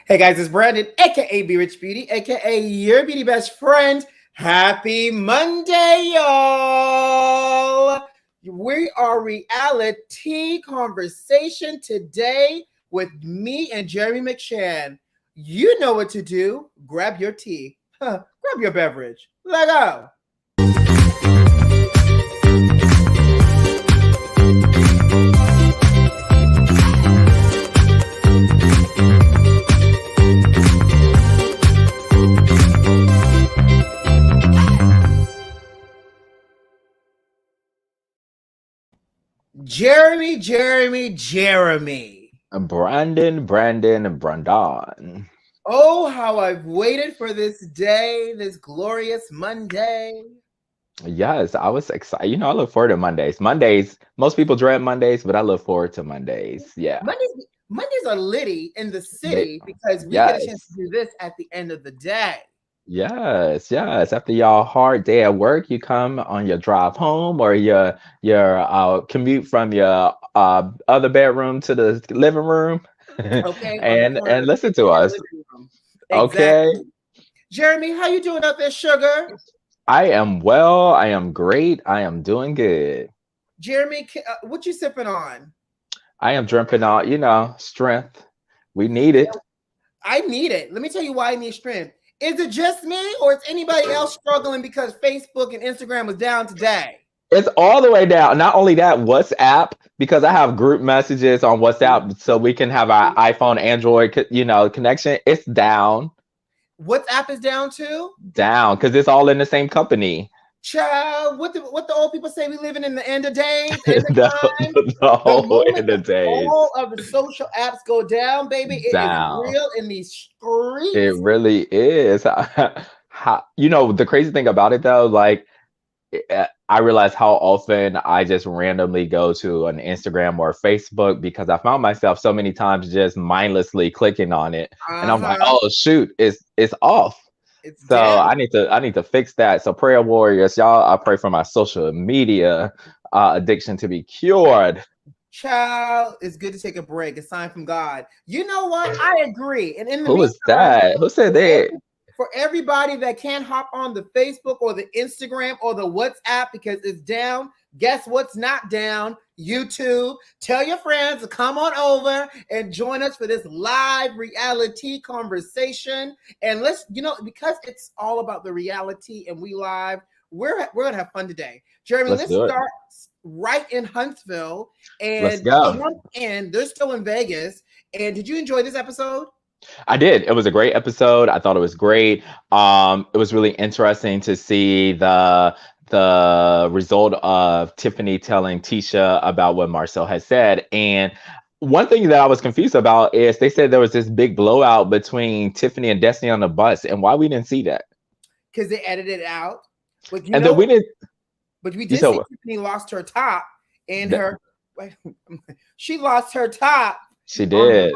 Hey guys, it's Brandon, aka Be Rich Beauty, aka your beauty best friend. Happy Monday, y'all! We are ReaLI-TEA conversation today with me and Jeremy McShann. You know what to do. Grab your tea, grab your beverage. Let go. Jeremy. Brandon, and Brandon. Oh, how I've waited for this day, this glorious Monday. Yes, I was excited. I look forward to Mondays. Mondays, most people dread Mondays, but I look forward to Mondays. Yeah. Mondays are litty in the They, city because we get a chance to yes. do this at the end of the day. Yes. After y'all hard day at work, you come on your drive home or your commute from your other bedroom to the living room Okay, on the corner and of the listen to kitchen and us. living room. Okay. Exactly. Jeremy, how you doing out there, sugar? I am well. I am great. I am doing good. Jeremy, what you sipping on? I am drinking on, strength. We need it. I need it. Let me tell you why I need strength. Is it just me or is anybody else struggling because Facebook and Instagram was down today? It's all the way down. Not only that, WhatsApp, because I have group messages on WhatsApp so we can have our iPhone, Android, connection. It's down. WhatsApp is down too? Down, because it's all in the same company. Child, what the old people say, we living in the end of days, end of time. the whole end of days. All of the social apps go down, baby, it Down. is real in these streets. It really is. The crazy thing about it though, like I realize how often I just randomly go to an Instagram or Facebook because I found myself so many times just mindlessly clicking on it, and I'm like, oh shoot, it's off. So I need to fix that. So prayer warriors, y'all, I pray for my social media addiction to be cured. Child, it's good to take a break. A sign from God. You know what? I agree. And in the Who is that? Who said that? For everybody that can't hop on the Facebook or the Instagram or the WhatsApp because it's down, guess what's not down? YouTube. Tell your friends to come on over and join us for this live ReaLI-TEA conversation. And let's, because it's all about the reality and we live, we're gonna have fun today. Jeremy, let's start right in Huntsville. And let's go. And they're still in Vegas. And did you enjoy this episode? I did. It was a great episode. I thought it was great. It was really interesting to see the result of Tiffany telling Tisha about what Marcel had said. And one thing that I was confused about is they said there was this big blowout between Tiffany and Destiny on the bus, and why we didn't see that? Because they edited it out. But then we didn't. But we did see Tiffany lost her top and she lost her top. She did.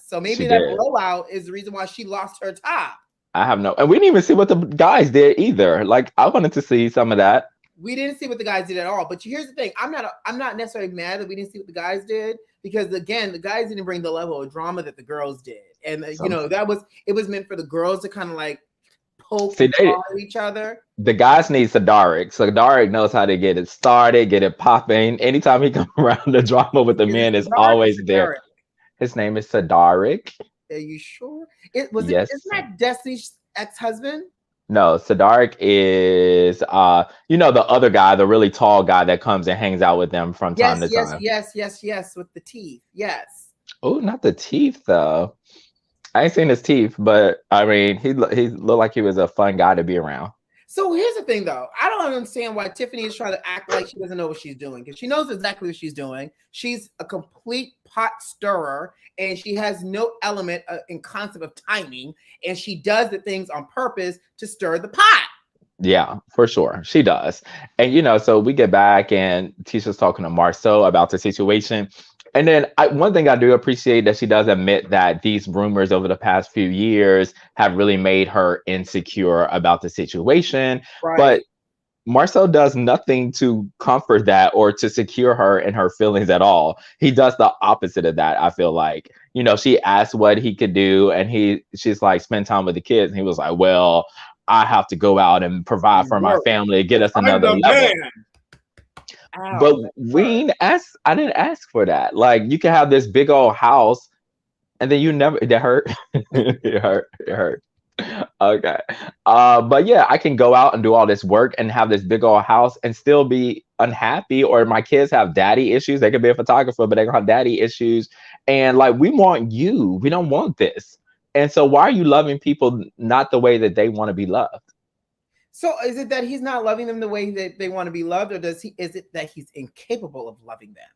So maybe that blowout is the reason why she lost her top. I have no, and we didn't even see what the guys did either. Like I wanted to see some of that. We didn't see what the guys did at all. But here's the thing: I'm not necessarily mad that we didn't see what the guys did because again, the guys didn't bring the level of drama that the girls did, and it was meant for the girls to kind of like poke each other. The guys need Sadaric. Sadaric knows how to get it started, get it popping. Anytime he comes around, the drama with the men is always there. His name is Sadaric. Are you sure? Isn't that Destiny's ex-husband? No, Sadaric is the other guy, the really tall guy that comes and hangs out with them from time to time. Yes, with the teeth. Yes. Oh, not the teeth though. I ain't seen his teeth, but I mean, he looked like he was a fun guy to be around. So here's the thing, though. I don't understand why Tiffany is trying to act like she doesn't know what she's doing because she knows exactly what she's doing. She's a complete pot stirrer, and she has no element in concept of timing, and she does the things on purpose to stir the pot. Yeah, for sure. She does. And, so we get back and Tisha's talking to Marceau about the situation. And then one thing I do appreciate that she does admit that these rumors over the past few years have really made her insecure about the situation. Right. But Marcel does nothing to comfort that or to secure her in her feelings at all. He does the opposite of that, I feel like. You know, she asked what he could do, and she's like, spend time with the kids. And he was like, well, I have to go out and provide for my Work. family, get us I'm another the level. man. But Ow, that we hurt. didn't ask, I didn't ask for that. Like, you can have this big old house, and then you never, it hurt. It hurt. It hurt. Okay. But yeah, I can go out and do all this work and have this big old house and still be unhappy. Or my kids have daddy issues. They could be a photographer, but they gonna have daddy issues. And like, we want you. We don't want this. And so why are you loving people not the way that they want to be loved? So is it that he's not loving them the way that they want to be loved, or is it that he's incapable of loving them?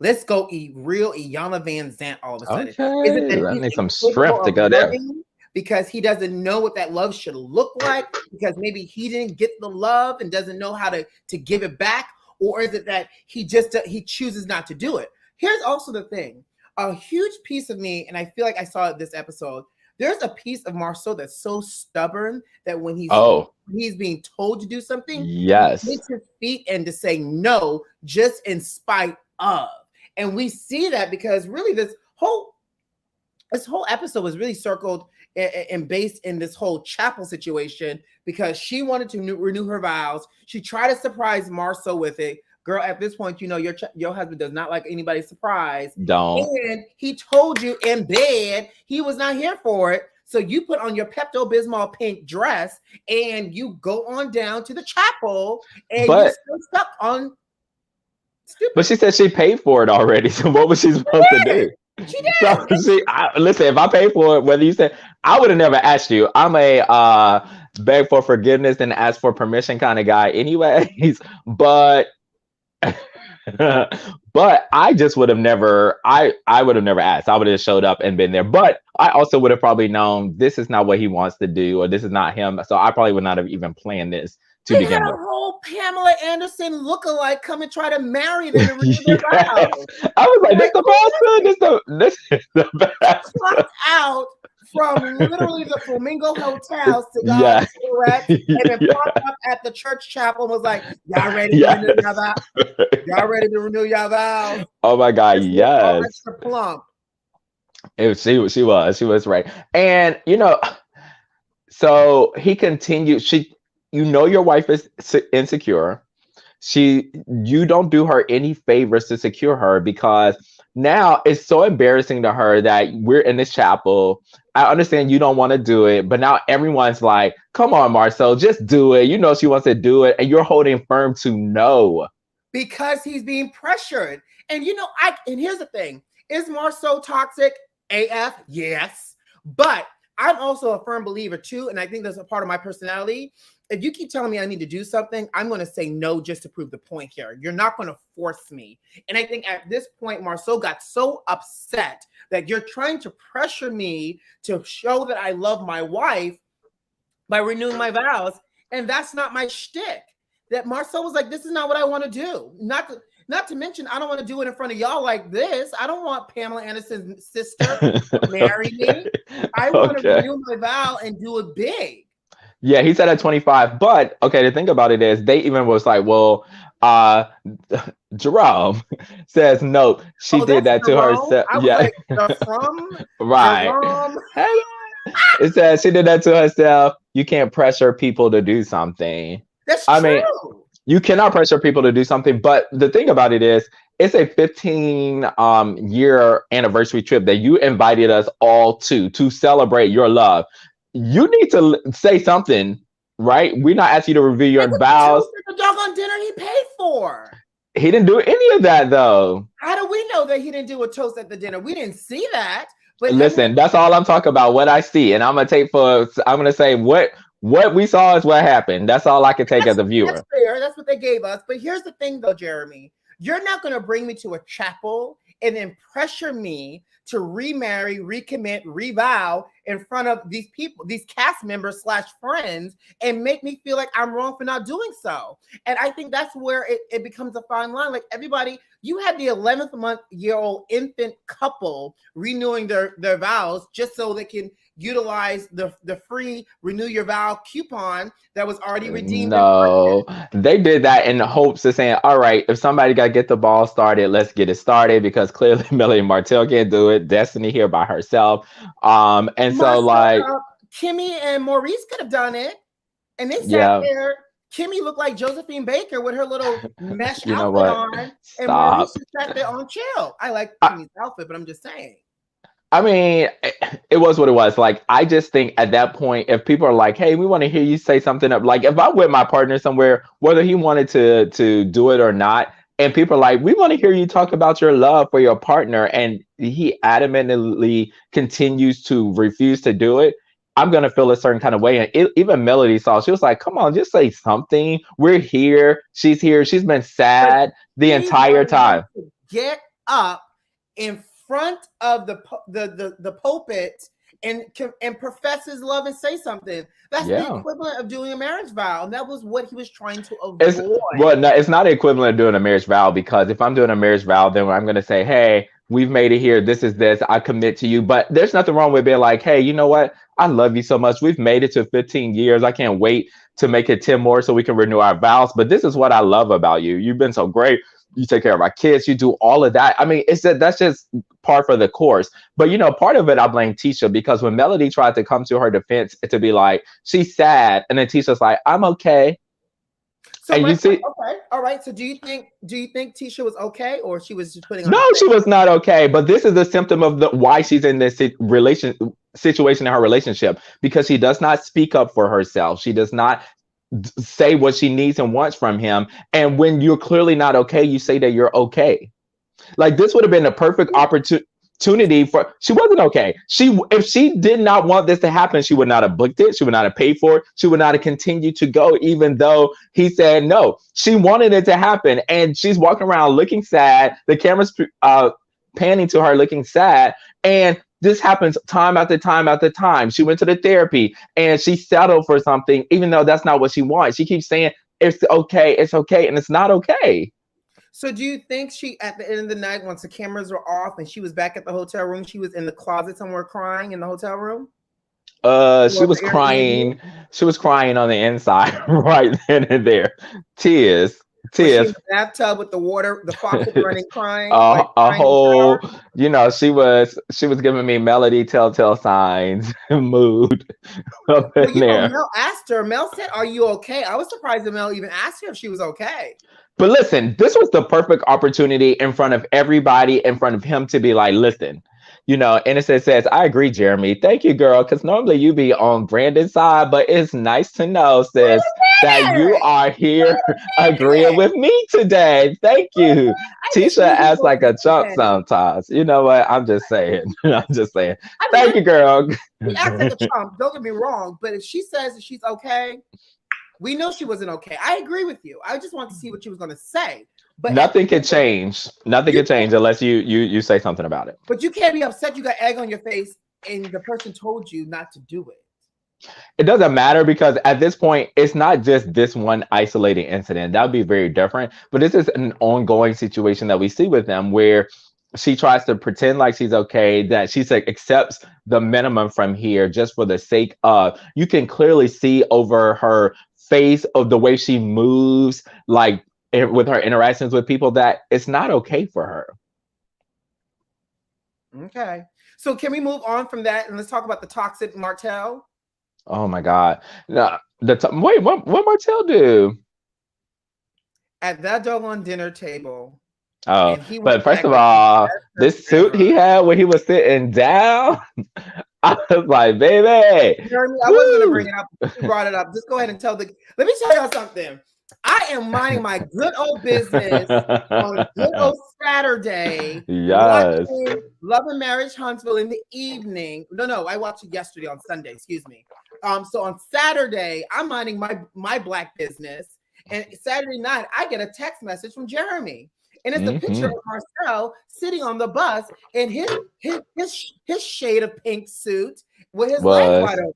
Let's go real Iyanla Van Zant all of a sudden. Is it Okay. that I he's need some incapable strength to of go there. loving because he doesn't know what that love should look like, because maybe he didn't get the love and doesn't know how to give it back? Or is it that he chooses not to do it? Here's also the thing. A huge piece of me, and I feel like I saw it this episode, there's a piece of Marceau that's so stubborn that when he's being told to do something, Yes. he takes his feet and to say no just in spite of. And we see that because really this whole episode was really circled and based in this whole chapel situation, because she wanted to renew her vows. She tried to surprise Marceau with it. Girl, at this point, you know your husband does not like anybody's surprise. Don't. And he told you in bed he was not here for it. So you put on your Pepto-Bismol pink dress and you go on down to the chapel, and you're still stuck on stupid. But she said she paid for it already. So what was she supposed to do? She did. So listen, if I pay for it, whether you said, I would have never asked you. I'm a beg for forgiveness and ask for permission kind of guy anyways. But but I just would have never, I would have never asked. I would have showed up and been there. But I also would have probably known this is not what he wants to do, or this is not him. So I probably would not have even planned this to They begin had with. a whole Pamela Anderson lookalike come and try to marry them and renew their vows. I was like, this the best. Clocked out from literally the Flamingo Hotels to go Yeah. to and then popped up at the church chapel and was like, y'all ready to renew your vows? Y'all ready to renew your vows? Oh my God, yes. Extra plump. She was right. And you know, so he continued, your wife is insecure. You don't do her any favors to secure her, because now it's so embarrassing to her that we're in this chapel. I understand you don't want to do it, but now everyone's like, come on, Marcel, just do it. You know she wants to do it, and you're holding firm to no. Because he's being pressured. And you know, and here's the thing. Is Marceau toxic? AF? Yes. But I'm also a firm believer too, and I think that's a part of my personality. If you keep telling me I need to do something, I'm going to say no just to prove the point here. You're not going to force me. And I think at this point, Marceau got so upset that you're trying to pressure me to show that I love my wife by renewing my vows. And that's not my shtick. That Marceau was like, this is not what I want to do. Not to mention, I don't want to do it in front of y'all like this. I don't want Pamela Anderson's sister to marry me. I want to renew my vow and do it big. Yeah, he said at 25. But okay, the thing about it is, they even was like, well, Jerome says no, she did that to herself. Yeah, like, from right. Jerome. It says she did that to herself. You can't pressure people to do something. That's true. I mean, you cannot pressure people to do something. But the thing about it is, it's a 15-year anniversary trip that you invited us all to celebrate your love. You need to say something, right? We're not asking you to review your vows. The doggone dinner he paid for. He didn't do any of that, though. How do we know that he didn't do a toast at the dinner? We didn't see that. But listen, that's all I'm talking about. What I see, and I'm gonna say what we saw is what happened. That's all I can take as a viewer. That's fair. That's what they gave us. But here's the thing, though, Jeremy. You're not going to bring me to a chapel and then pressure me to remarry, recommit, revow, in front of these people, these cast members / friends, and make me feel like I'm wrong for not doing so. And I think that's where it becomes a fine line. Like everybody, you had the 11th-month-year-old infant couple renewing their vows just so they can utilize the free renew your vow coupon that was already redeemed. No, they did that in the hopes of saying, all right, if somebody got to get the ball started, let's get it started, because clearly Melody Martell can't do it. Destiny here by herself. And so like Kimmy and Maurice could have done it, and they sat there. Kimmy looked like Josephine Baker with her little mesh outfit on, and Maurice sat there on chill. I like Kimmy's outfit, but I'm just saying. I mean, it was what it was. Like, I just think at that point, if people are like, hey, we want to hear you say something up, like if I'm with my partner somewhere, whether he wanted to do it or not, and people are like, we want to hear you talk about your love for your partner, and he adamantly continues to refuse to do it, I'm going to feel a certain kind of way. And even Melody saw, she was like, come on, just say something. We're here. She's here. She's been sad the entire time. Get up in front of the pulpit and profess his love and say something. That's the equivalent of doing a marriage vow, and that was what he was trying to avoid. Well, no, it's not equivalent of doing a marriage vow, because if I'm doing a marriage vow, then I'm going to say, hey, we've made it here. This is this. I commit to you. But there's nothing wrong with being like, hey, you know what? I love you so much. We've made it to 15 years. I can't wait to make it 10 more so we can renew our vows. But this is what I love about you. You've been so great. You take care of our kids. You do all of that. I mean, that's just par for the course. But, you know, part of it, I blame Tisha, because when Melody tried to come to her defense to be like, she's sad, and then Tisha's like, I'm okay. So and you see, okay, all right. So do you think Tisha was okay, or she was just putting on? No, she was not okay. But this is a symptom of why she's in this situation in her relationship, because she does not speak up for herself. She does not say what she needs and wants from him. And when you're clearly not okay, you say that you're okay. Like, this would have been a perfect opportunity for, she wasn't okay. If she did not want this to happen, she would not have booked it. She would not have paid for it. She would not have continued to go, even though he said no. She wanted it to happen, and she's walking around looking sad. The camera's panning to her looking sad, and this happens time after time after time. She went to the therapy and she settled for something, even though that's not what she wants. She keeps saying it's okay, and it's not okay. So do you think she, at the end of the night, once the cameras were off and she was back at the hotel room, she was in the closet somewhere crying in the hotel room? She was crying. She was crying on the inside right then and there. Tears. Was she in the bathtub with the water, the faucet running, crying? A whole, you know, she was giving me Melody telltale signs mood up in there. Mel asked her. Mel said, "Are you okay?" I was surprised that Mel even asked her if she was okay. But listen, this was the perfect opportunity in front of everybody, in front of him, to be like, listen. You know, Innocent says, I agree, Jeremy. Thank you, girl. Because normally you be on Brandon's side, but it's nice to know, sis, that you are here agreeing with me today. Thank you. Tisha acts like a chump sometimes. You know what? I'm just saying. I'm just saying. Thank you, girl. She acts like a chump. Don't get me wrong. But if she says that she's okay, we know she wasn't okay. I agree with you. I just want to see what she was going to say. But nothing can change. Nothing can change unless you say something about it. But you can't be upset you got egg on your face and the person told you not to do it. It doesn't matter, because at this point, it's not just this one isolated incident. That would be very different. But this is an ongoing situation that we see with them, where she tries to pretend like she's okay, that she accepts the minimum from here just for the sake of, you can clearly see over her face of the way she moves, like, with her interactions with people, that it's not okay for her. Okay. So can we move on from that and let's talk about the toxic Martell? Oh my God. No, wait, what Martell do? At that doggone dinner table. Oh, but first of all, this suit he had when he was sitting down, I was like, baby. Jeremy, I wasn't going to bring it up. You brought it up. Just go ahead and let me tell y'all something. I am minding my good old business on good old Saturday. Yes. Love and Marriage Huntsville in the evening. No, I watched it yesterday on Sunday. Excuse me. So on Saturday, I'm minding my black business, and Saturday night I get a text message from Jeremy, And it's a picture of Marcel sitting on the bus in his shade of pink suit with his legs wide Was open.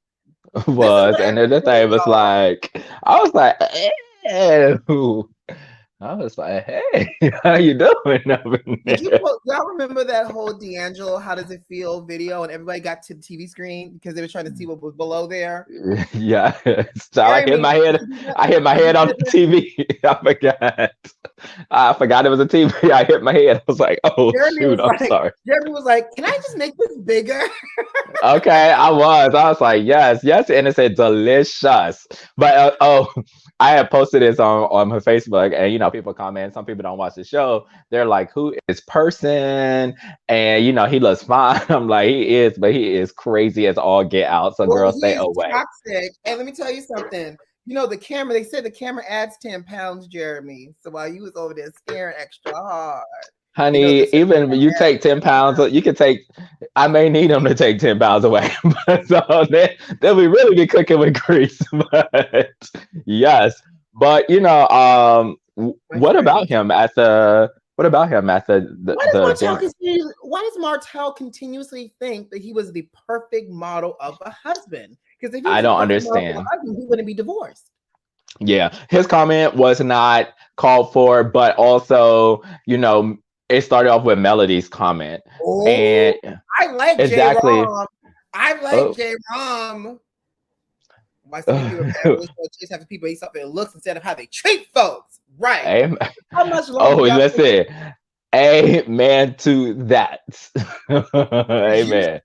This is was what and then the everything thing was saw. like, I was like, ew. I was like, hey, how you doing over there? Y'all remember that whole D'Angelo "How Does It Feel" video, and everybody got to the TV screen because they were trying to see what was below there? Yeah, so I hit Jeremy, my head. I hit my head on the TV. I forgot. I forgot it was a TV. I hit my head. I was like, "Oh shoot, I'm sorry." Jeremy was like, "Can I just make this bigger?" Okay, I was. I was like, "Yes, yes," and it said delicious. But I had posted this on her Facebook, and people comment. Some people don't watch the show. They're like, "Who is person?" And he looks fine. I'm like, he is, but he is crazy as all get out. So, Well, girls, he stay is away. toxic. And let me tell you something. The camera, they said the camera adds 10 pounds, Jeremy. So while you was over there staring extra hard, Honey, the even you take 10 pounds, you can take, I may need them to take 10 pounds away. So they'll be really be cooking with grease. But yes. But my what friend. about him at the dinner? Why does Martell continuously think that he was the perfect model of a husband? Because if he was I the don't perfect model of understand. a husband, he wouldn't be divorced. Yeah. His comment was not called for, but also, it started off with Melody's comment. Oh, And I like J. exactly. Rom. I like Oh. J. Rom. Why so many people always chase after people based off their looks instead of how they treat folks? Right. Amen. How much Oh, longer y'all listen. Amen to that. you Amen.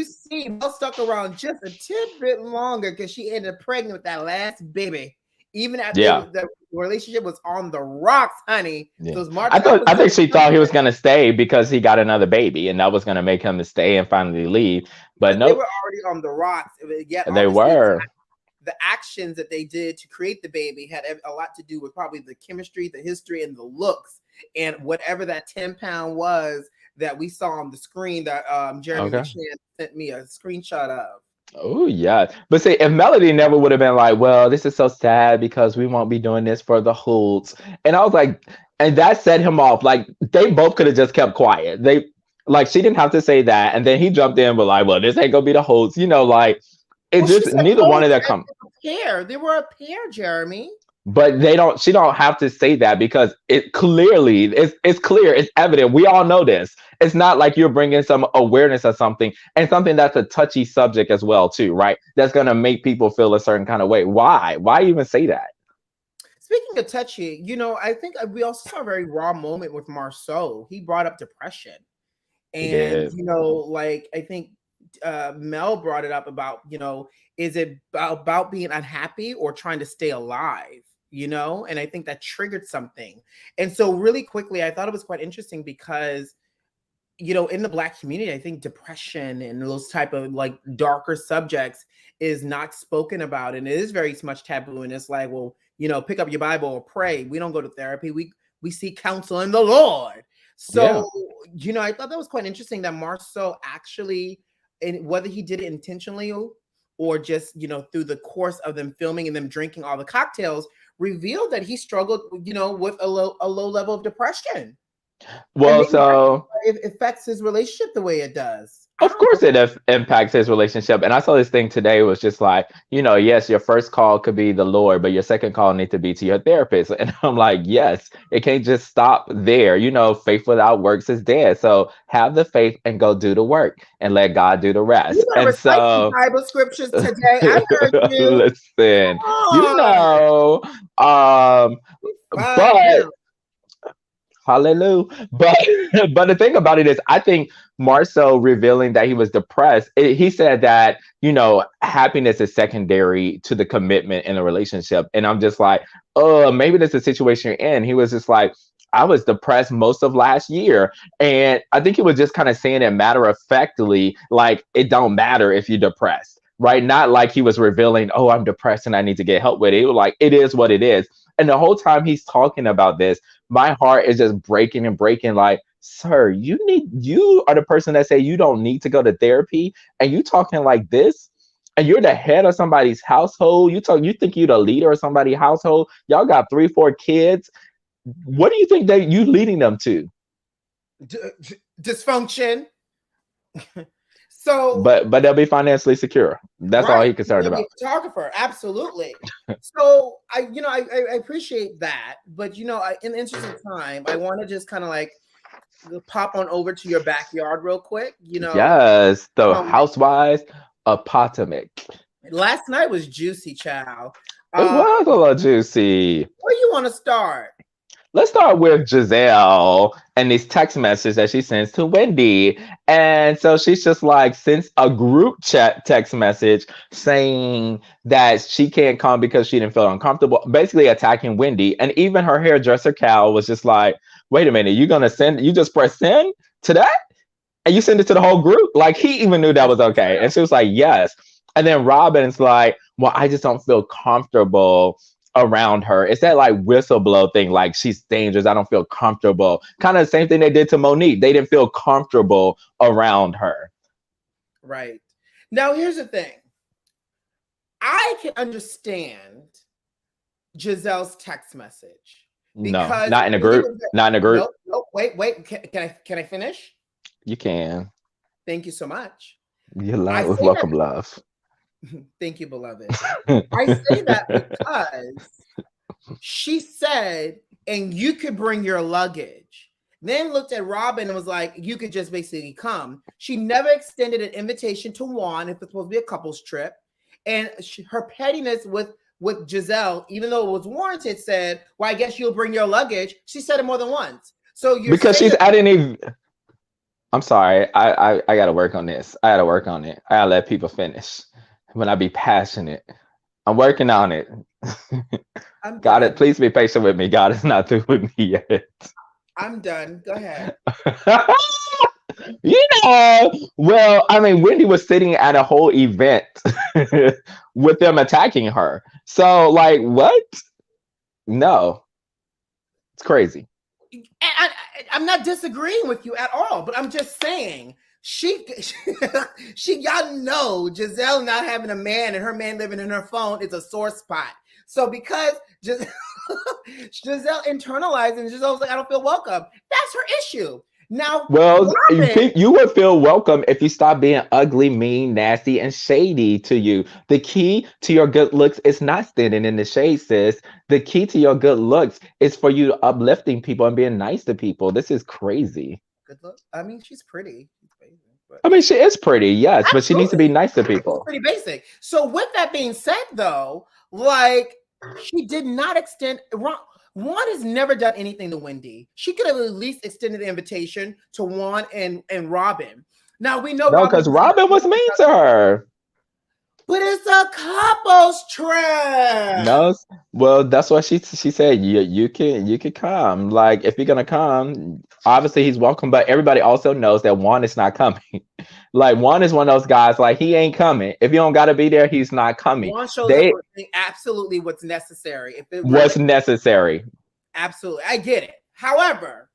see Mel stuck around just a tidbit longer because she ended up pregnant with that last baby. Even after Yeah. the relationship was on the rocks, honey. Yeah. So Martell I was think she thought he was gonna stay because he got another baby and that was gonna make him to stay and finally leave. But but they were nope, already on the rocks. Yet they obviously were. the actions that they did to create the baby had a lot to do with probably the chemistry, the history, and the looks, and whatever that 10-pound was that we saw on the screen that Jeremy Okay. McShann sent me a screenshot of. Oh yeah. But see, if Melody never would have been like, well, this is so sad because we won't be doing this for the Holtz. And I was like, and that set him off. Like they both could have just kept quiet. They like she didn't have to say that. And then he jumped in with like, well, this ain't gonna be the Holtz, like it Well, she just said neither one Holtz of them as come. a pair. They were a pair, Jeremy. But she don't have to say that because it's clear, it's evident. We all know this. It's not like you're bringing some awareness of something and something that's a touchy subject as well too, right? That's going to make people feel a certain kind of way. Why even say that? Speaking of touchy, I think we also saw a very raw moment with Marceau. He brought up depression. He And, did. like I think Mel brought it up about, is it about being unhappy or trying to stay alive? And I think that triggered something. And so really quickly, I thought it was quite interesting because, in the Black community, I think depression and those type of like darker subjects is not spoken about. And it is very much taboo. And it's like, well, pick up your Bible or pray. We don't go to therapy. We seek counsel in the Lord. Yeah. So, I thought that was quite interesting that Marceau actually, and whether he did it intentionally or just, through the course of them filming and them drinking all the cocktails, revealed that he struggled, with a low level of depression. And Well, maybe that's so why it affects his relationship the way it does. I of don't course, it impacts his relationship. And I saw this thing today was just like, yes, your first call could be the Lord, but your second call needs to be to your therapist. And I'm like, yes, it can't just stop there. Faith without works is dead. So have the faith and go do the work and let God do the You rest. better And recite some so, Bible scriptures today. I heard you. listen, Come on. um, Fine but now. hallelujah. But but the thing about it is, I think Marcel revealing that he was depressed, he said that, happiness is secondary to the commitment in a relationship. And I'm just like, oh, maybe that's the situation you're in. He was just like, I was depressed most of last year. And I think he was just kind of saying it matter of factly, like it don't matter if you're depressed. Right. Not like he was revealing, oh, I'm depressed and I need to get help with it. He was like, it is what it is. And the whole time he's talking about this, my heart is just breaking and breaking. Like, sir, you are the person that say you don't need to go to therapy, and you talking like this, and you're the head of somebody's household. You think you're the leader of somebody's household. Y'all got 3, 4 kids. What do you think that you leading them to? Dysfunction. So But they'll be financially secure. That's all right, he concerned you'll be about. a photographer, absolutely. So I appreciate that, but in the interest of time, I want to just kind of like pop on over to your backyard real quick. Yes, the Um, housewives of Potomac. last night was juicy, child. It Um, was a little juicy. where you want to start? Let's start with Giselle and these text messages that she sends to Wendy. And so she's just like sends a group chat text message saying that she can't come because she didn't feel uncomfortable, basically attacking Wendy. And even her hairdresser Cal was just like, wait a minute, you just press send to that? And you send it to the whole group? Like he even knew that was okay. And she was like, yes. And then Robin's like, well, I just don't feel comfortable around her. It's that like whistleblow thing, like she's dangerous. I don't feel comfortable. Kind of the same thing they did to Monique. They didn't feel comfortable around her. Right. Now, here's the thing. I can understand Giselle's text message No, because not in a group. Not in a group. Nope. Wait. Can I finish? You can. Thank you so much. You're love. Welcome, love. Thank you, beloved. I say that because she said, and you could bring your luggage. Then looked at Robin and was like, you could just basically come. She never extended an invitation to Juan if it's supposed to be a couple's trip. And her pettiness with Giselle, even though it was warranted, said, well, I guess you'll bring your luggage. She said it more than once. So you're because she's adding a. I'm sorry. I gotta work on this. I gotta work on it. I gotta let people finish. When I be passionate, I'm working on it. God, it. Please be patient with me. God is not through with me yet. I'm done. Go ahead. Well, I mean, Wendy was sitting at a whole event with them attacking her. So, like, what? No, it's crazy. I'm not disagreeing with you at all, but I'm just saying she y'all know Giselle not having a man and her man living in her phone is a sore spot. So because Giselle internalized and Giselle was like, I don't feel welcome. That's her issue. Now, well, you would feel welcome if you stop being ugly, mean, nasty, and shady to you. The key to your good looks is not standing in the shade, sis. The key to your good looks is for you uplifting people and being nice to people. This is crazy. Good look. I mean, she's pretty. I mean, she is pretty, yes, absolutely. But she needs to be nice to people. She's pretty basic. So with that being said, though, like she did not extend. Juan has never done anything to Wendy. She could have at least extended the invitation to Juan and Robin. Now we know because Robin was mean to her. But it's a couple's trip. No, well, that's what she said. You can come. Like if you're gonna come, obviously he's welcome. But everybody also knows that Juan is not coming. Like Juan is one of those guys. Like he ain't coming. If you don't gotta be there, he's not coming. Juan shows up absolutely what's necessary. If it what's necessary. Absolutely, I get it. However,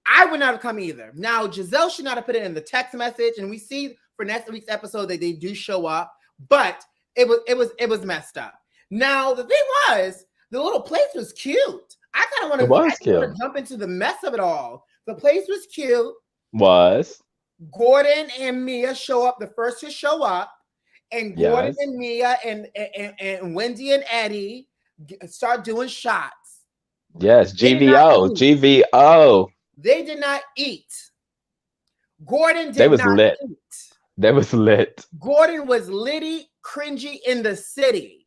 I would not have come either. Now Giselle should not have put it in the text message, and we see for next week's episode that they do show up. But it was messed up. Now the thing was, the little place was cute. I kind of want to jump into the mess of it all. The place was cute. Gordon and Mia show up, the first to show up, and Gordon and Mia and Wendy and Eddie start doing shots. Yes, GVO. They did not eat. Gordon did not eat. That was lit. Gordon was litty, cringy in the city.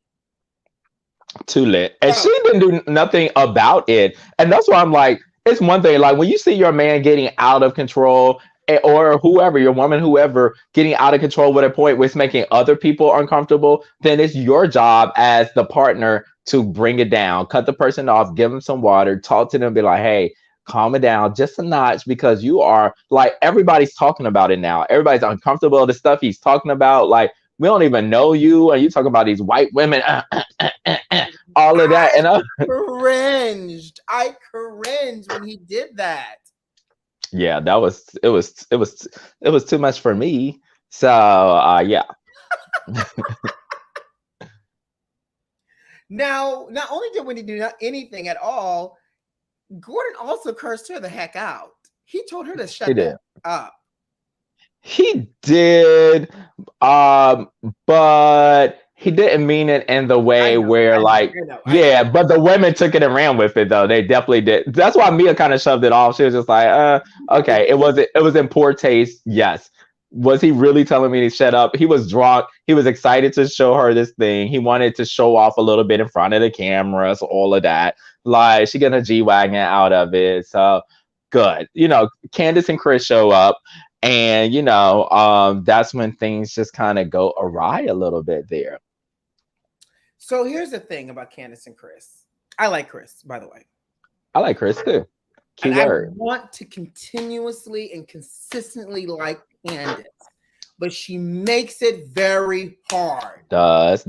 Too lit. And she didn't do nothing about it. And that's why I'm like, it's one thing. Like when you see your man getting out of control, or whoever, your woman, whoever, getting out of control with a point where it's making other people uncomfortable, then it's your job as the partner to bring it down. Cut the person off, give them some water, talk to them, be like, hey, calm it down just a notch, because you are like, everybody's talking about it now. Everybody's uncomfortable with the stuff he's talking about. Like, we don't even know you, and you talking about these white women, all of that. And I cringed when he did that. Yeah, it was too much for me. So yeah. Now, not only did Wendy do anything at all, Gordon also cursed her the heck out. He told her to He shut the did. heck up. He did, but he didn't mean it in the I way know, where, I know, like, I know, I know. yeah, but the women took it and ran with it, though. They definitely did. That's why Mia kind of shoved it off. She was just like, Probably okay, did. it was in poor taste. Yes. Was he really telling me to shut up? He was drunk. He was excited to show her this thing. He wanted to show off a little bit in front of the cameras, all of that. Like, she got a G-Wagon out of it. So good. Candace and Chris show up. And that's when things just kind of go awry a little bit there. So here's the thing about Candace and Chris. I like Chris, by the way. I like Chris too. And I Keyword. want to continuously and consistently like Candace, but she makes it very hard. Does.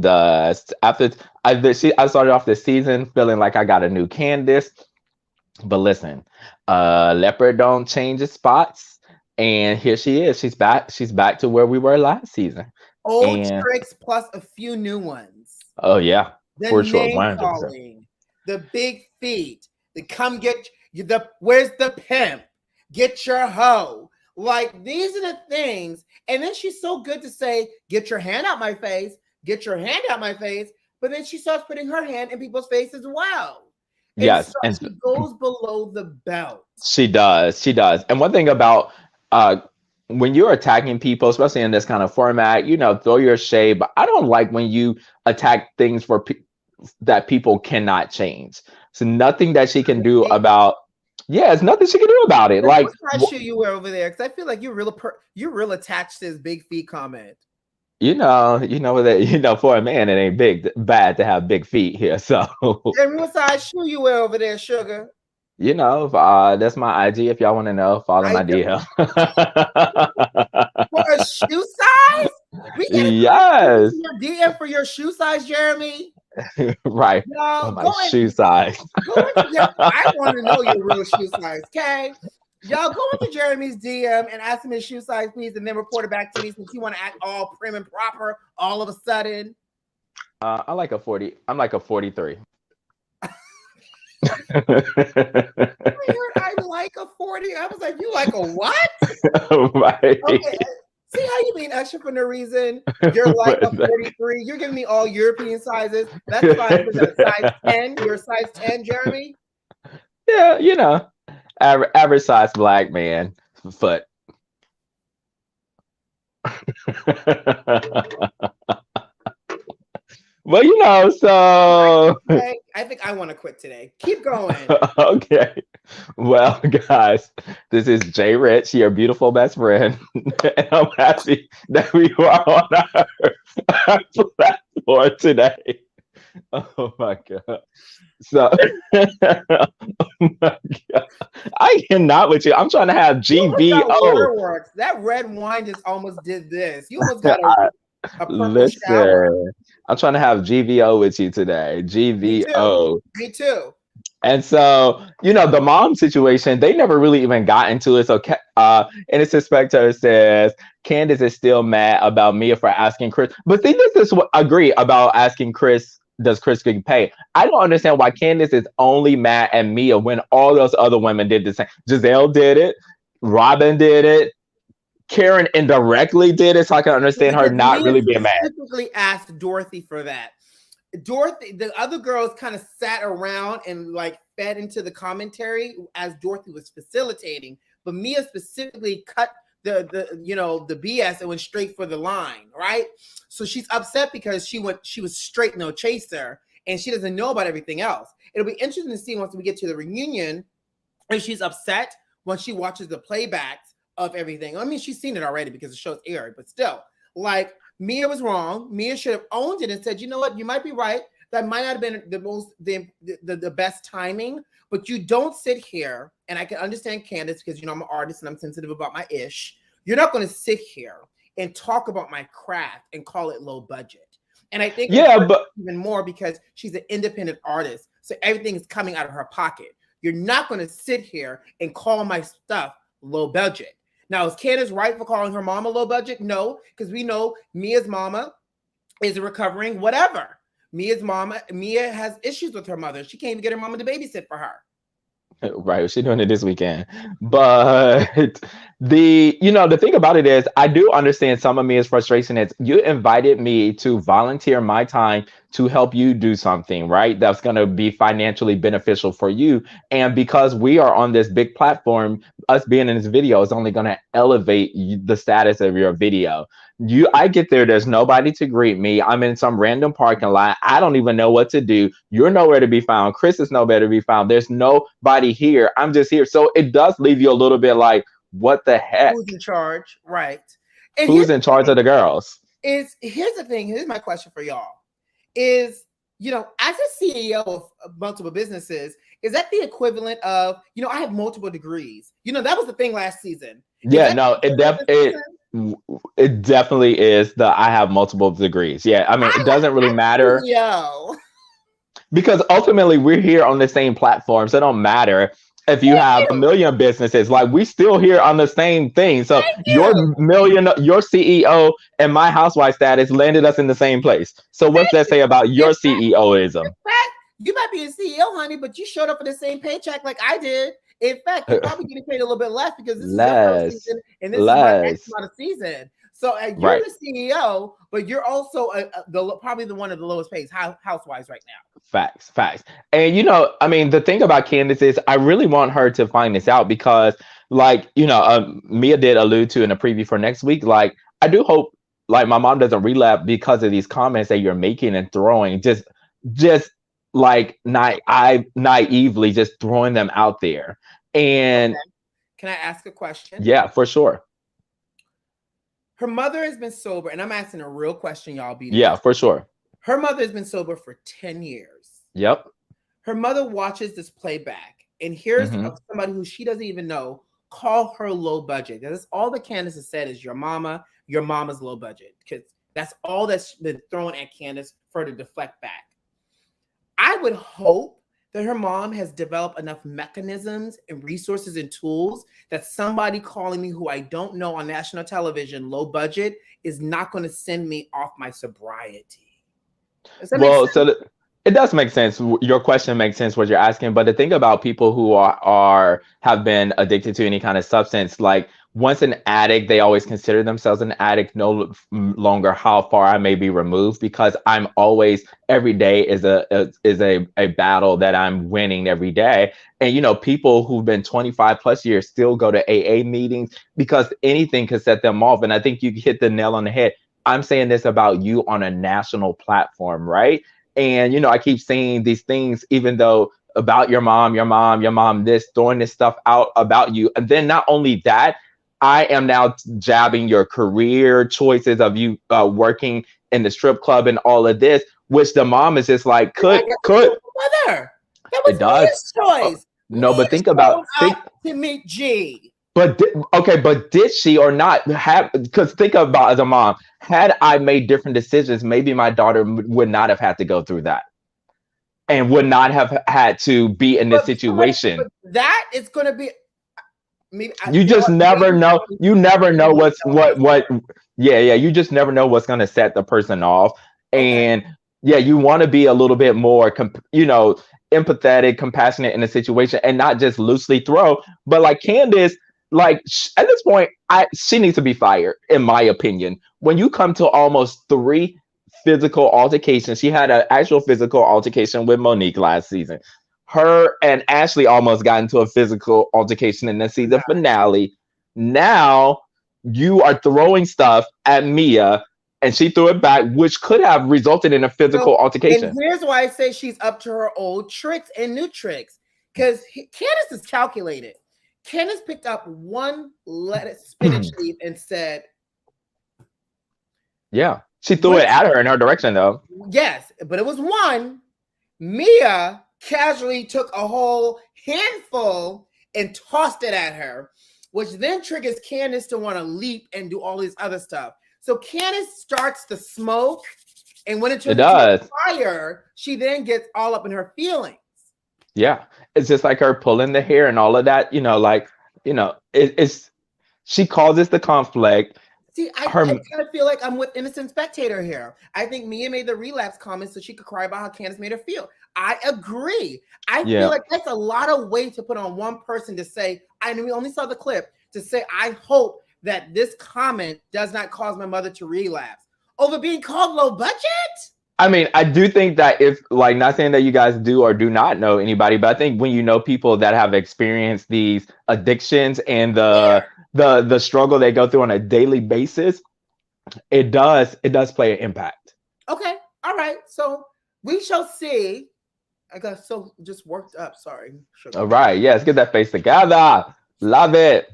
After I started off this season feeling like I got a new Candace. But listen, leopard don't change its spots. And here she is. She's back. She's back to where we were last season. Old And tricks plus a few new ones. oh yeah, The for sure. name 100%. calling, the big feet, the come get you, the where's the pimp? Get your hoe. Like these are the things. And then she's so good to say, get your hand out my face, get your hand out my face. But then she starts putting her hand in people's face as well. And Yes. so And she goes below the belt. she does. She does. And one thing about when you're attacking people, especially in this kind of format, throw your shade. But I don't like when you attack things that people cannot change. So nothing that she can do about. Yeah, it's nothing she can do about it. Like, what shoe you wear over there? Because I feel like you're real attached to this big feet comment. that for a man, it ain't bad to have big feet here. So, Jeremy, what size shoe you wear over there, sugar? that's my IG. If y'all want to know, follow my DM. For a shoe size? We get Yes. your DM for your shoe size, Jeremy. Right. Y'all, my shoe size. I want to know your real shoe size, okay? Y'all go into Jeremy's DM and ask him his shoe size, please, and then report it back to me since you want to act all prim and proper all of a sudden. I like a 40. I'm like a 43. I like a 40. I was like, you like a what? Right. Okay. See how you being extra for no reason? You're like a 43. You're giving me all European sizes. That's fine. You're a size 10. You're a size 10, Jeremy? Yeah, average size black man foot. Well, so okay. I think I want to quit today. Keep going. Okay. Well, guys, this is Jay Rich, your beautiful best friend. And I'm happy that we are on our platform today. Oh my God. So, oh my God. I cannot with you. I'm trying to have GVO. That red wine just almost did this. You almost got a purple Listen, shower. I'm trying to have GVO with you today. GVO. Me too. And so, the mom situation, they never really even got into it. So, Innocent Spectre says, Candace is still mad about Mia for asking Chris. But see, this is what agree about asking Chris, does Chris get paid? I don't understand why Candace is only mad at Mia when all those other women did the same. Giselle did it. Robin did it. Karen indirectly did it, so I can understand her not really being mad. Specifically asked Dorothy for that. Dorothy, the other girls kind of sat around and like fed into the commentary as Dorothy was facilitating, but Mia specifically cut the BS and went straight for the line, right? So she's upset because she was straight no chaser, and she doesn't know about everything else. It'll be interesting to see once we get to the reunion, and she's upset when she watches the playbacks of everything. I mean, she's seen it already because the show's aired, but still, like, Mia was wrong. Mia should have owned it and said, you know what, you might be right. That might not have been the best timing, but you don't sit here, and I can understand Candace because, I'm an artist and I'm sensitive about my ish. You're not going to sit here and talk about my craft and call it low budget. And I think but even more because she's an independent artist. So everything is coming out of her pocket. You're not going to sit here and call my stuff low budget. Now, is Candace right for calling her mama low budget? No, because we know Mia's mama is recovering whatever. Mia has issues with her mother. She can't even get her mama to babysit for her. Right, she's doing it this weekend. But the thing about it is I do understand some of Mia's frustration is you invited me to volunteer my time to help you do something, right? That's going to be financially beneficial for you. And because we are on this big platform, us being in this video is only going to elevate the status of your video. I get there, there's nobody to greet me. I'm in some random parking lot. I don't even know what to do. You're nowhere to be found. Chris is nowhere to be found. There's nobody here. I'm just here. So it does leave you a little bit like, what the heck? Who's in charge? Right. And who's in charge of the girls? Here's the thing. Here's my question for y'all. Is, as a CEO of multiple businesses, is that the equivalent of, I have multiple degrees? That was the thing last season. Yeah, no, it definitely is I have multiple degrees. Yeah, I mean, it doesn't really matter. Because ultimately we're here on the same platform. So it don't matter if you have a million businesses, like we still here on the same thing. So your CEO and my housewife status landed us in the same place. So what's that say about your CEOism? In fact, you might be a CEO, honey, but you showed up for the same paycheck like I did. In fact, you're probably getting paid a little bit less because this is your first season and this is my next amount of season. So you're the CEO, but you're also probably the one of the lowest paid housewives right now. Facts. And I mean, the thing about Candace is I really want her to find this out because, like, Mia did allude to in a preview for next week. Like, I do hope, like, my mom doesn't relapse because of these comments that you're making and throwing, just like naively just throwing them out there. And can I ask a question? Yeah, for sure. Her mother has been sober, and I'm asking a real question, y'all. Yeah, for sure. Her mother has been sober for 10 years. Yep. Her mother watches this playback, and here's somebody who she doesn't even know call her low budget. That's all that Candace has said is your mama's low budget, because that's all that's been thrown at Candace for her to deflect back. I would hope that her mom has developed enough mechanisms and resources and tools that somebody calling me who I don't know on national television, low budget, is not going to send me off my sobriety. Well, so it does make sense. Your question makes sense what you're asking. But the thing about people who have been addicted to any kind of substance, like once an addict, they always consider themselves an addict, no longer how far I may be removed, because I'm always, every day is a battle that I'm winning every day. And, people who've been 25 plus years still go to AA meetings because anything could set them off. And I think you hit the nail on the head. I'm saying this about you on a national platform, right? And, I keep saying these things, even though about your mom, this, throwing this stuff out about you. And then not only that, I am now jabbing your career choices of you working in the strip club and all of this, which the mom is just like, could. Mother, that was his choice. No, but think to meet G. But did she or not have? Because think about as a mom, had I made different decisions, maybe my daughter would not have had to go through that, and would not have had to be in this situation. That is going to be. You just never know. You never know what. Yeah. You just never know what's going to set the person off, and you want to be a little bit more, empathetic, compassionate in a situation, and not just loosely throw. But like Candace. Like at this point, she needs to be fired, in my opinion. When you come to almost 3 physical altercations, she had an actual physical altercation with Monique last season. Her and Ashley almost got into a physical altercation in the season finale. Now you are throwing stuff at Mia, and she threw it back, which could have resulted in a physical altercation. And here's why I say she's up to her old tricks and new tricks, because Candace is calculated. Candace picked up one spinach leaf and said, yeah, she threw it at her in her direction, though. Yes, but it was one. Mia casually took a whole handful and tossed it at her, which then triggers Candace to want to leap and do all this other stuff. So Candace starts the smoke, and when it turns into fire, she then gets all up in her feelings. Yeah, it's just like her pulling the hair and all of that, it's she causes the conflict. See, I Her, kind of feel like I'm with innocent spectator here. I think Mia made the relapse comment so she could cry about how Candace made her feel. I agree. I feel yeah. like that's a lot of weight to put on one person to say, I we only saw the clip, to say, I hope that this comment does not cause my mother to relapse over being called low budget. I mean, I do think that if, like, not saying that you guys do or do not know anybody, but I think when you know people that have experienced these addictions and Fair. the struggle they go through on a daily basis, it does play an impact. Okay. All right. So we shall see. I got so just worked up. Sorry, All sugar. right, yes, get that face together. Love it.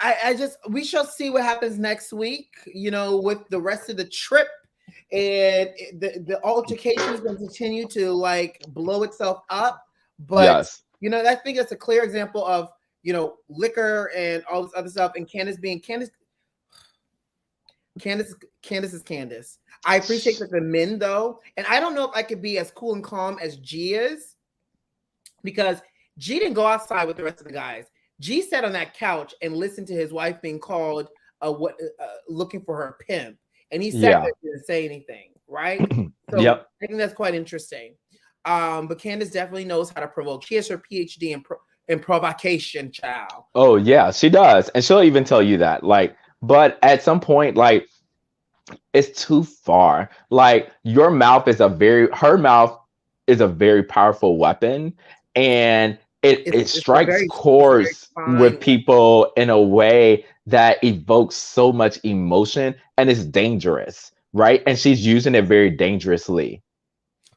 I just we shall see what happens next week. With the rest of the trip, and the altercation is going to continue to like blow itself up. But Yes. I think it's a clear example of liquor and all this other stuff, and Candace being Candace. Candace is Candace. I appreciate that the men though, and I don't know if I could be as cool and calm as G is, because G didn't go outside with the rest of the guys. G sat on that couch and listened to his wife being called looking for her pimp, and he sat Yeah. there and didn't say anything, right? So Yep. I think that's quite interesting. But Candace definitely knows how to provoke. She has her PhD in provocation, child. Oh yeah, she does, and she'll even tell you that. Like, but at some point, like, it's too far. Like, her mouth is a very powerful weapon, and it It's a strikes very chords with fine. people in a way that evokes so much emotion, and it's dangerous, right? And she's using it very dangerously.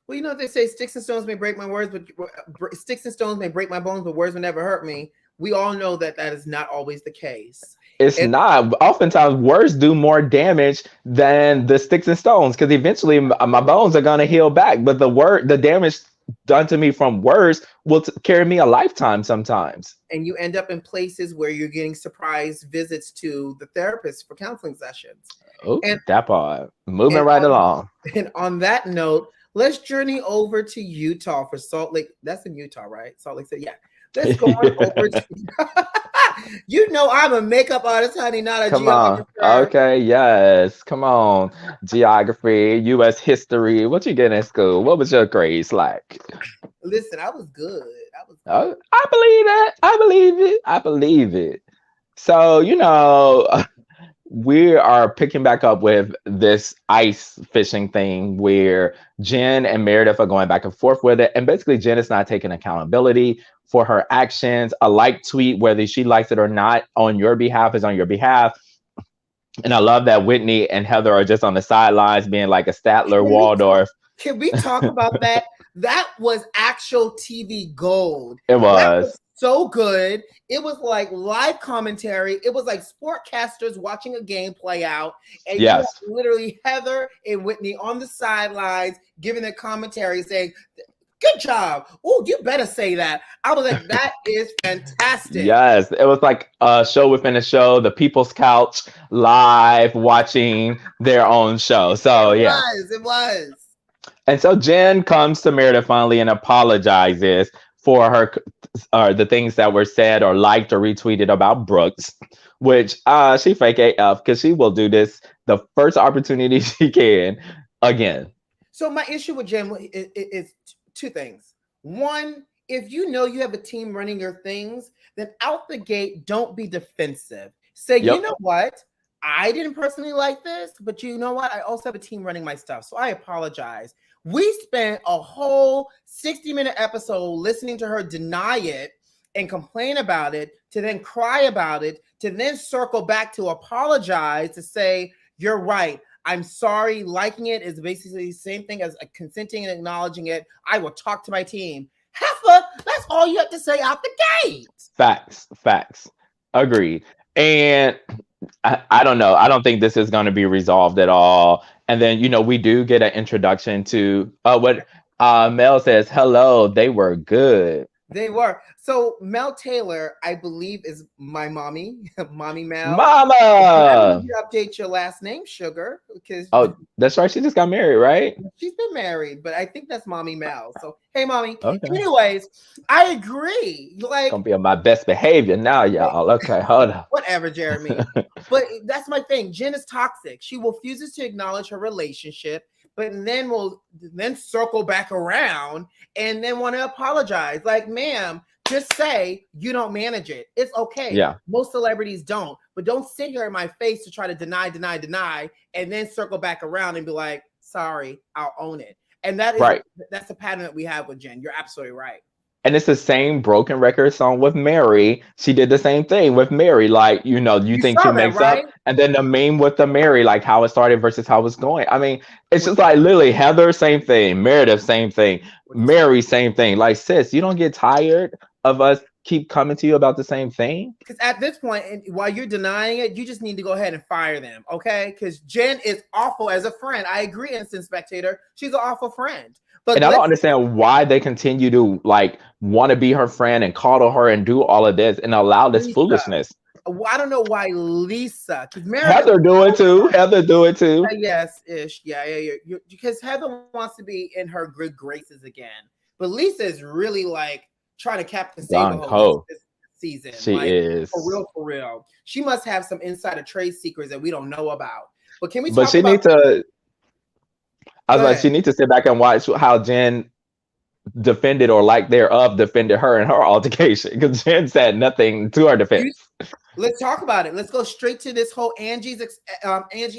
Well, they say sticks and stones may break my words, but sticks and stones may break my bones, but words will never hurt me. We all know that is not always the case. It's not. Oftentimes, words do more damage than the sticks and stones, because eventually my bones are gonna heal back. But the damage done to me from words will carry me a lifetime sometimes. And you end up in places where you're getting surprise visits to the therapist for counseling sessions. Oh, And that part. Moving right along. And on that note, let's journey over to Utah for Salt Lake. That's in Utah, right? Salt Lake City. Yeah. Let's go on over to I'm a makeup artist, honey, not a geographer. Okay, yes. Come on. Geography, US history. What you get in school? What was your grades like? Listen, I was good. Oh, I believe it. I believe it. I believe it. So, we are picking back up with this ice fishing thing where Jen and Meredith are going back and forth with it. And basically, Jen is not taking accountability for her actions. A like tweet, whether she likes it or not, on your behalf is on your behalf. And I love that Whitney and Heather are just on the sidelines being like a Statler Waldorf. Can we talk about that? That was actual TV gold. It was so good. It was like live commentary. It was like sportcasters watching a game play out. And yes, you literally Heather and Whitney on the sidelines giving their commentary saying, good job. Oh, you better say that. I was like, that is fantastic. Yes, it was like a show within a show, the People's Couch Live watching their own show. So it was. And so Jen comes to Meredith finally and apologizes for the things that were said or liked or retweeted about Brooks, which she fake AF, because she will do this the first opportunity she can again. So my issue with Jen is two things. One, if you know you have a team running your things, then out the gate, don't be defensive. Say, you know what? I didn't personally like this, but you know what? I also have a team running my stuff. So I apologize. We spent a whole 60-minute episode listening to her deny it and complain about it, to then cry about it, to then circle back to apologize, to say, you're right. I'm sorry. Liking it is basically the same thing as consenting and acknowledging it. I will talk to my team. Heifer, that's all you have to say out the gate. Facts. Agreed. And I don't know. I don't think this is going to be resolved at all. And then, we do get an introduction to what Mel says. Hello, they were good. They were. So Mel Taylor, I believe, is my mommy, mommy Mel. I need Mama. you to update your last name, Sugar, because Oh, that's right. She just got married, right? she's been married, but I think that's mommy Mel. So hey, mommy. Okay. Anyways, I agree. Like, Gonna be on my best behavior now, y'all. Okay, hold on. whatever, Jeremy. But that's my thing. Jen is toxic. She refuses to acknowledge her relationship, but then will then circle back around and then want to apologize. Like, ma'am, just say you don't manage it. It's okay. Yeah. Most celebrities don't, but don't sit here in my face to try to deny, and then circle back around and be like, sorry, I'll own it. And that is Right. that's the pattern that we have with Jen. You're absolutely right. And it's the same broken record song with Mary. She did the same thing with Mary. Like, you know, you You think saw she that, makes up, right? and then the meme with the Mary, like how it started versus how it's going. I mean, it's just like literally Heather, same thing. Meredith, same thing. Mary, same thing. Like, sis, you don't get tired of us keep coming to you about the same thing? Because at this point, and while you're denying it, you just need to go ahead and fire them, okay? Because Jen is awful as a friend. I agree, Instant Spectator. She's an awful friend. But And I don't understand why they continue to like want to be her friend and coddle her and do all of this and allow this foolishness. I don't know why Lisa, because Heather do it too. Heather do it too. Yes, ish. Yeah. Because Heather wants to be in her good graces again. But Lisa is really like trying to Captain Save this season. She like, is. For real. She must have some insider trade secrets that we don't know about. But can we But talk she about needs to I was like, she needs to sit back and watch how Jen defended or like thereof defended her in her altercation because Jen said nothing to her defense. Let's talk about it. Let's go straight to this whole Angie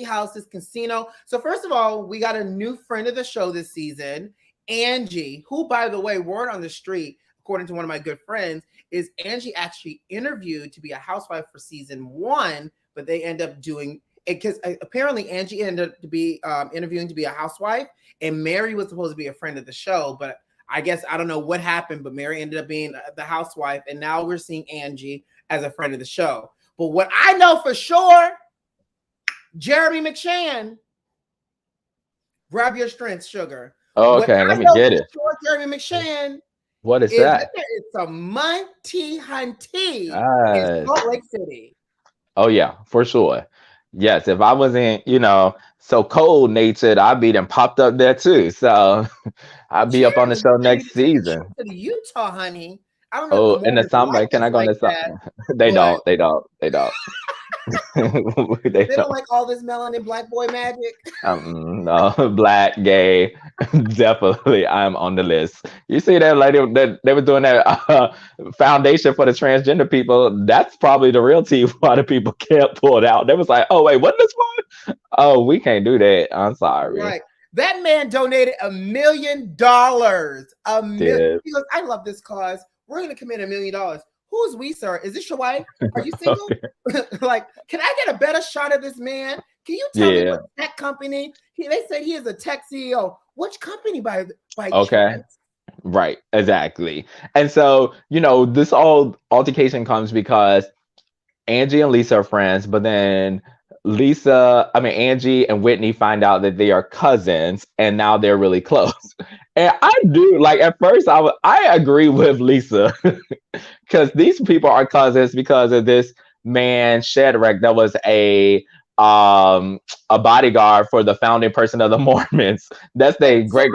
House's casino. So first of all, we got a new friend of the show this season, Angie, who, by the way, word on the street, according to one of my good friends, is Angie actually interviewed to be a housewife for season 1, but they end up doing because apparently Angie ended up to be interviewing to be a housewife, and Mary was supposed to be a friend of the show, but I guess I don't know what happened, but Mary ended up being the housewife, and now we're seeing Angie as a friend of the show. But what I know for sure, Jeremy McShann, grab your strength, Sugar. Oh, okay, let me get it. Sure, Jeremy McShann. What is that? It's a Monty Hunty in Salt Lake City. Oh yeah, for sure. Yes, if I wasn't, so cold natured, I'd be then popped up there too. So I'd be up on the show next season. To the Utah, honey. I don't know. Oh, in the summer, can I go in the summer? They don't. They don't. They don't like all this melanin black boy magic. No, black, gay, definitely. I'm on the list. You see that lady that they were doing that foundation for the transgender people? That's probably the real tea. Why the people can't pull it out? They was like, oh wait, what this one? Oh, we can't do that. I'm sorry. Right. That man donated $1 million. $1 million. He goes, I love this cause. We're going to commit $1 million. Who's we, sir? Is this your wife? Are you single? Like, can I get a better shot of this man? Can you tell me what tech company? They said he is a tech CEO. Which company by chance? Right, exactly. And so, this all altercation comes because Angie and Lisa are friends, but then Angie and Whitney find out that they are cousins, and now they're really close. And I do like at first I agree with Lisa because these people are cousins because of this man Shadrach that was a bodyguard for the founding person of the Mormons. That's the great.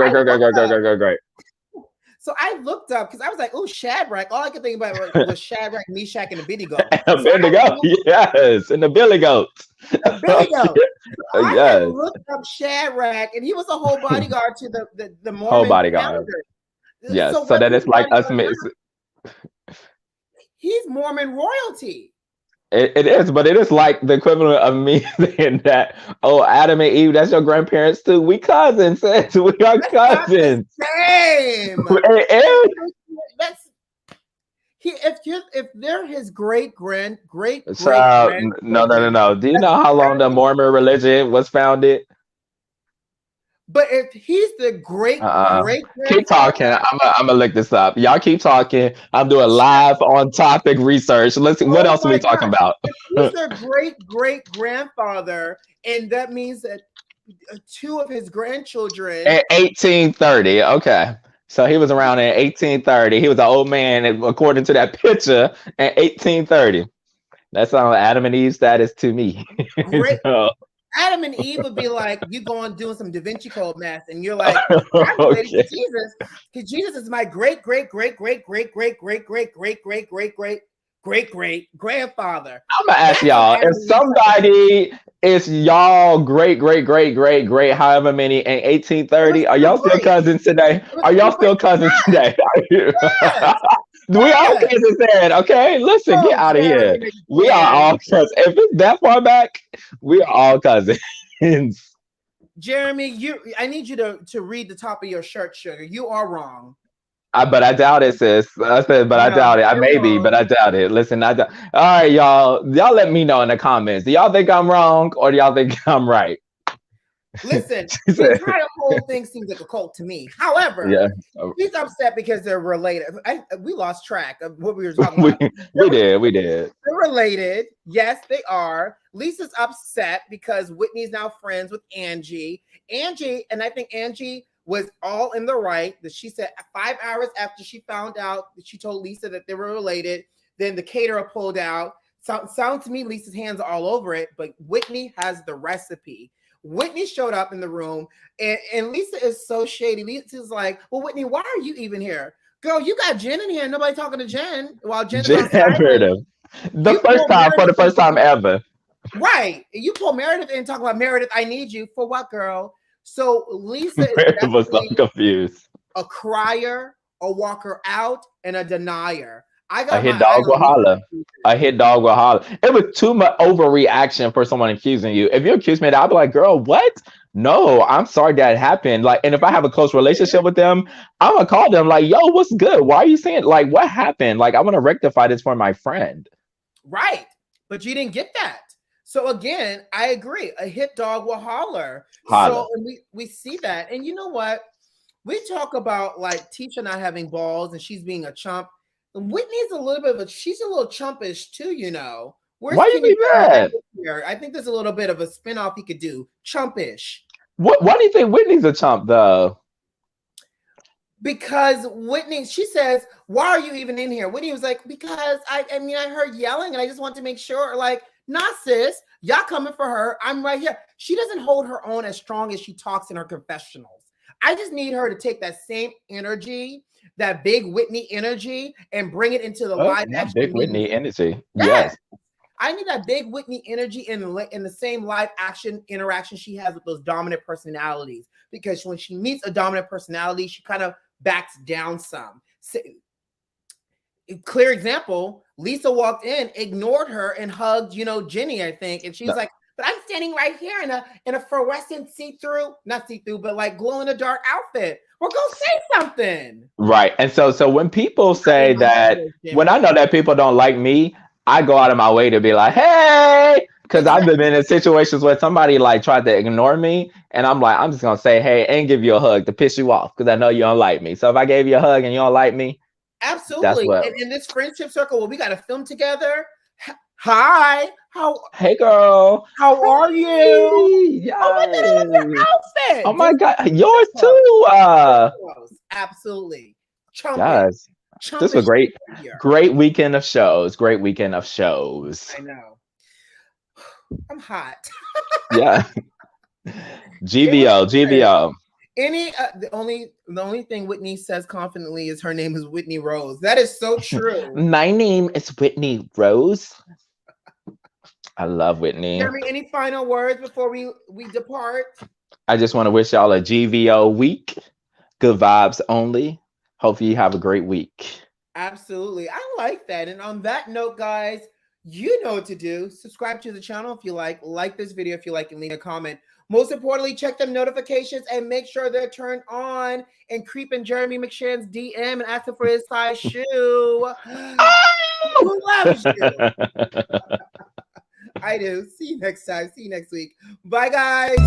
So I looked up because I was like, oh, Shadrach. All I could think about was Shadrach, Meshach, and Abednego. Yes, and the Billy Goats. The Billy Goats. I looked up Shadrach, and he was a whole bodyguard to the Mormon whole bodyguard. founder. Yes, so that is like us. He's Mormon royalty. It is, but it is like the equivalent of me saying that, oh, Adam and Eve, that's your grandparents too. We cousins, we are cousins. Same. That's if they're his great. No. Do you know how long the Mormon religion was founded? But if he's the great keep talking. I'm gonna look this up. Y'all keep talking. I'm doing live on topic research. Let's see what else are we talking about. He's their great grandfather, and that means that 2 of his grandchildren at 1830. Okay. So he was around in 1830. He was an old man, according to that picture, in 1830. That's on Adam and Eve status to me. Great. So, Adam and Eve would be like, you going doing some Da Vinci Code math, and you're like, I'm related okay. to Jesus because Jesus is my great grandfather. I'm gonna ask That's y'all what Adam if and Eve somebody is y'all great, however many in said. It was 1830, are y'all still great. cousins today? It was Are y'all great. still cousins today? Yes. We are Yes. cousins then, okay? Listen, get Oh, out of here. Jeremy We are McMahon. all cousins. If it's that far back, we are all cousins. Jeremy, I need you to read the top of your shirt, sugar. You are wrong. But I doubt it, sis. I said, but I No, doubt it. I you're may be, but wrong. I doubt it. Listen, I doubt. All right, y'all. Y'all let me know in the comments. Do y'all think I'm wrong or do y'all think I'm right? Listen, She the said, entire whole thing seems like a cult to me. However, yeah, he's upset because they're related. We lost track of what we were talking we, about. we did. They're related. Yes, they are. Lisa's upset because Whitney's now friends with Angie. And I think Angie was all in the right. That she said 5 hours after she found out that she told Lisa that they were related, then the caterer pulled out. Sounds to me Lisa's hands are all over it, but Whitney has the recipe. Whitney showed up in the room, and Lisa is so shady. Lisa's like, well, Whitney, why are you even here? Girl, you got Jen in here. Nobody talking to Jen while Jen is Jen outside. Meredith. You pull For the Meredith first time ever. right. You pull Meredith in and talk about Meredith, I need you. For what, girl? So Lisa is Meredith was so definitely confused. a crier, a walker out, and a denier. I A got my hit eye dog will on Lisa. holler. A hit dog will holler. It was too much overreaction for someone accusing you. If you accuse me, I'll be like, girl, what? No, I'm sorry that happened. Like, and if I have a close relationship with them, I'm gonna call them like, yo, what's good? Why are you saying like what happened? Like, I want to rectify this for my friend. Right. But you didn't get that. So again, I agree. A hit dog will holler. Holler. So and we see that. And you know what? We talk about like Tisha not having balls and she's being a chump. And Whitney's a little bit of she's a little chumpish too, you know. Where's Why you Kenny think that? here? I think there's a little bit of a spinoff he could do. Chumpish. Why do you think Whitney's a chump though? Because Whitney, she says, why are you even in here? Whitney was like, because I heard yelling and I just want to make sure, like, nah, sis, y'all coming for her. I'm right here. She doesn't hold her own as strong as she talks in her confessionals. I just need her to take that same energy, that big Whitney energy, and bring it into the live action. Big Whitney energy. Yes. Yes. I need that big Whitney energy in the same live action interaction she has with those dominant personalities. Because when she meets a dominant personality, she kind of backs down some. Clear example, Lisa walked in, ignored her, and hugged, Jenny, I think. And she's like, but I'm standing right here in a fluorescent not see-through, but like glow in the dark outfit. Well, go say something. Right. And so when people say that, when I know that people don't like me, I go out of my way to be like, hey, because I've been in situations where somebody like tried to ignore me, and I'm like, I'm just gonna say hey and give you a hug to piss you off because I know you don't like me. So if I gave you a hug and you don't like me, absolutely. And in this friendship circle, well, we got to film together. Hi, hey girl, how are you? Yes. Oh my God, I love your outfit. Oh my God, yours too. Absolutely. Yes. This was a great weekend of shows. Great weekend of shows. I know. I'm hot. Yeah. GVO. The only thing Whitney says confidently is her name is Whitney Rose. That is so true. My name is Whitney Rose. I love Whitney. Jeremy, any final words before we depart? I just want to wish y'all a GVO week. Good vibes only. Hopefully you have a great week. Absolutely. I like that. And on that note, guys, you know what to do. Subscribe to the channel if you like this video if you like, and leave a comment. Most importantly, check the notifications and make sure they're turned on, and creep in Jeremy McShann's DM and ask him for his size shoe. Who loves you? I do. See you next time. See you next week. Bye, guys.